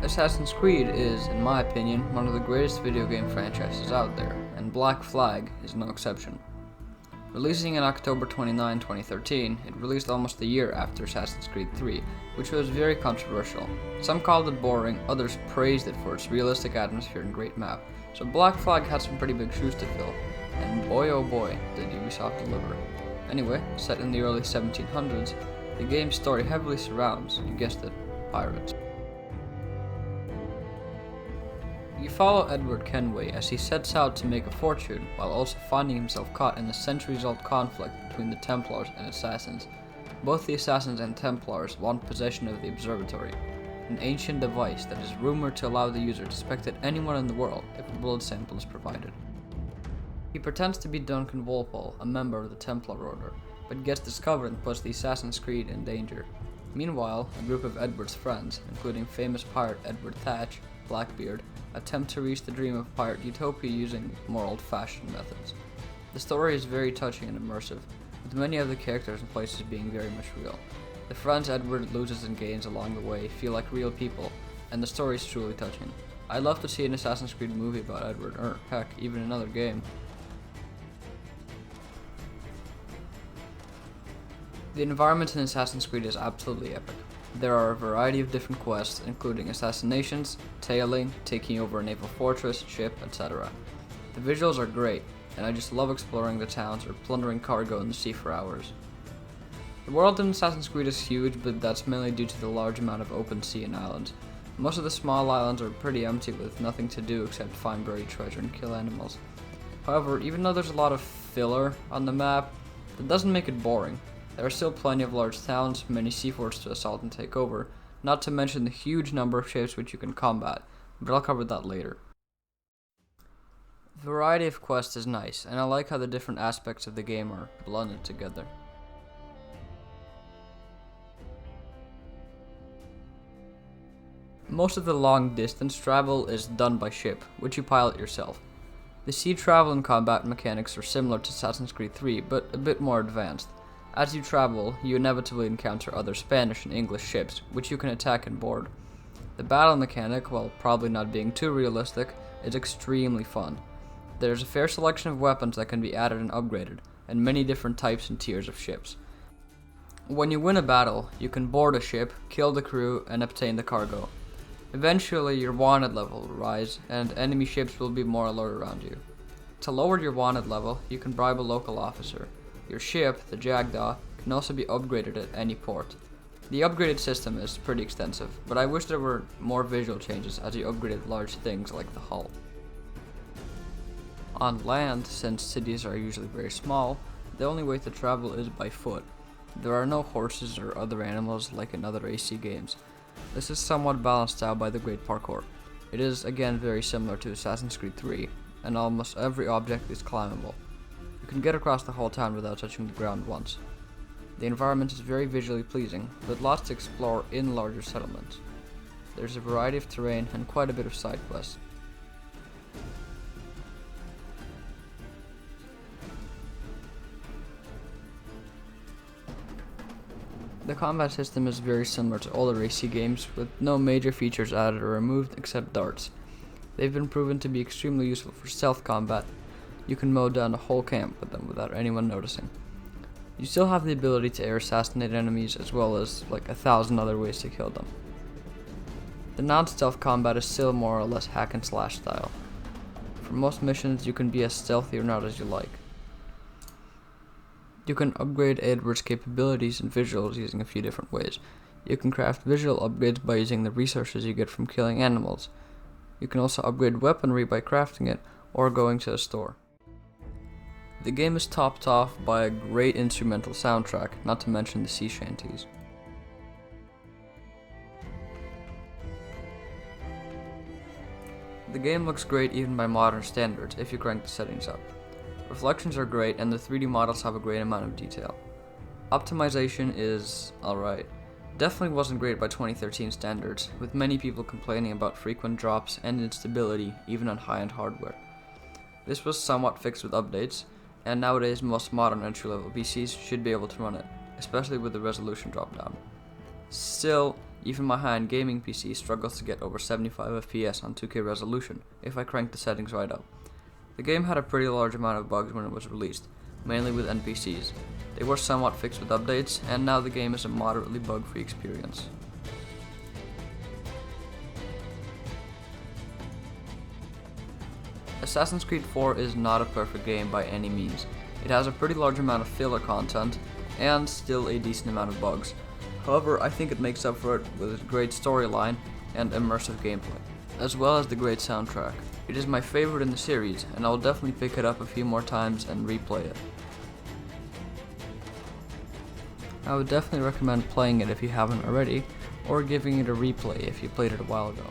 Assassin's Creed is, in my opinion, one of the greatest video game franchises out there, and Black Flag is no exception. Releasing in October 29, 2013, it released almost a year after Assassin's Creed 3, which was very controversial. Some called it boring, others praised it for its realistic atmosphere and great map, so Black Flag had some pretty big shoes to fill, and boy oh boy did Ubisoft deliver. Anyway, set in the early 1700s, the game's story heavily surrounds, you guessed it, pirates. You follow Edward Kenway as he sets out to make a fortune while also finding himself caught in a centuries-old conflict between the Templars and Assassins. Both the Assassins and Templars want possession of the Observatory, an ancient device that is rumored to allow the user to spectate anyone in the world if a blood sample is provided. He pretends to be Duncan Walpole, a member of the Templar Order, but gets discovered and puts the Assassin's Creed in danger. Meanwhile, a group of Edward's friends, including famous pirate Edward Thatch, Blackbeard, attempt to reach the dream of pirate utopia using more old-fashioned methods. The story is very touching and immersive, with many of the characters and places being very much real. The friends Edward loses and gains along the way feel like real people, and the story is truly touching. I'd love to see an Assassin's Creed movie about Edward, or heck, even another game. The environment in Assassin's Creed is absolutely epic. There are a variety of different quests, including assassinations, tailing, taking over a naval fortress, ship, etc. The visuals are great, and I just love exploring the towns or plundering cargo in the sea for hours. The world in Assassin's Creed is huge, but that's mainly due to the large amount of open sea and islands. Most of the small islands are pretty empty with nothing to do except find buried treasure and kill animals. However, even though there's a lot of filler on the map, that doesn't make it boring. There are still plenty of large towns, many seaforts to assault and take over, not to mention the huge number of ships which you can combat, but I'll cover that later. The variety of quests is nice, and I like how the different aspects of the game are blended together. Most of the long distance travel is done by ship, which you pilot yourself. The sea travel and combat mechanics are similar to Assassin's Creed 3, but a bit more advanced. As you travel, you inevitably encounter other Spanish and English ships, which you can attack and board. The battle mechanic, while probably not being too realistic, is extremely fun. There's a fair selection of weapons that can be added and upgraded, and many different types and tiers of ships. When you win a battle, you can board a ship, kill the crew, and obtain the cargo. Eventually, your wanted level will rise, and enemy ships will be more alert around you. To lower your wanted level, you can bribe a local officer. Your ship, the Jackdaw, can also be upgraded at any port. The upgraded system is pretty extensive, but I wish there were more visual changes as you upgraded large things like the hull. On land, since cities are usually very small, the only way to travel is by foot. There are no horses or other animals like in other AC games. This is somewhat balanced out by the great parkour. It is again very similar to Assassin's Creed 3, and almost every object is climbable. You can get across the whole town without touching the ground once. The environment is very visually pleasing, with lots to explore in larger settlements. There's a variety of terrain and quite a bit of side quests. The combat system is very similar to older AC games, with no major features added or removed except darts. They've been proven to be extremely useful for stealth combat. You can mow down a whole camp with them without anyone noticing. You still have the ability to air assassinate enemies as well as like 1,000 other ways to kill them. The non-stealth combat is still more or less hack and slash style. For most missions you can be as stealthy or not as you like. You can upgrade Edward's capabilities and visuals using a few different ways. You can craft visual upgrades by using the resources you get from killing animals. You can also upgrade weaponry by crafting it or going to a store. The game is topped off by a great instrumental soundtrack, not to mention the sea shanties. The game looks great even by modern standards if you crank the settings up. Reflections are great and the 3D models have a great amount of detail. Optimization is alright. Definitely wasn't great by 2013 standards, with many people complaining about frequent drops and instability even on high-end hardware. This was somewhat fixed with updates, and nowadays most modern entry-level PCs should be able to run it, especially with the resolution drop down. Still, Even my high-end gaming PC struggles to get over 75 FPS on 2K resolution if I crank the settings right up. The game had a pretty large amount of bugs when it was released, mainly with NPCs. They were somewhat fixed with updates, and now the game is a moderately bug-free experience. Assassin's Creed 4 is not a perfect game by any means. It has a pretty large amount of filler content, and still a decent amount of bugs. However, I think it makes up for it with a great storyline and immersive gameplay, as well as the great soundtrack. It is my favorite in the series, and I will definitely pick it up a few more times and replay it. I would definitely recommend playing it if you haven't already, or giving it a replay if you played it a while ago.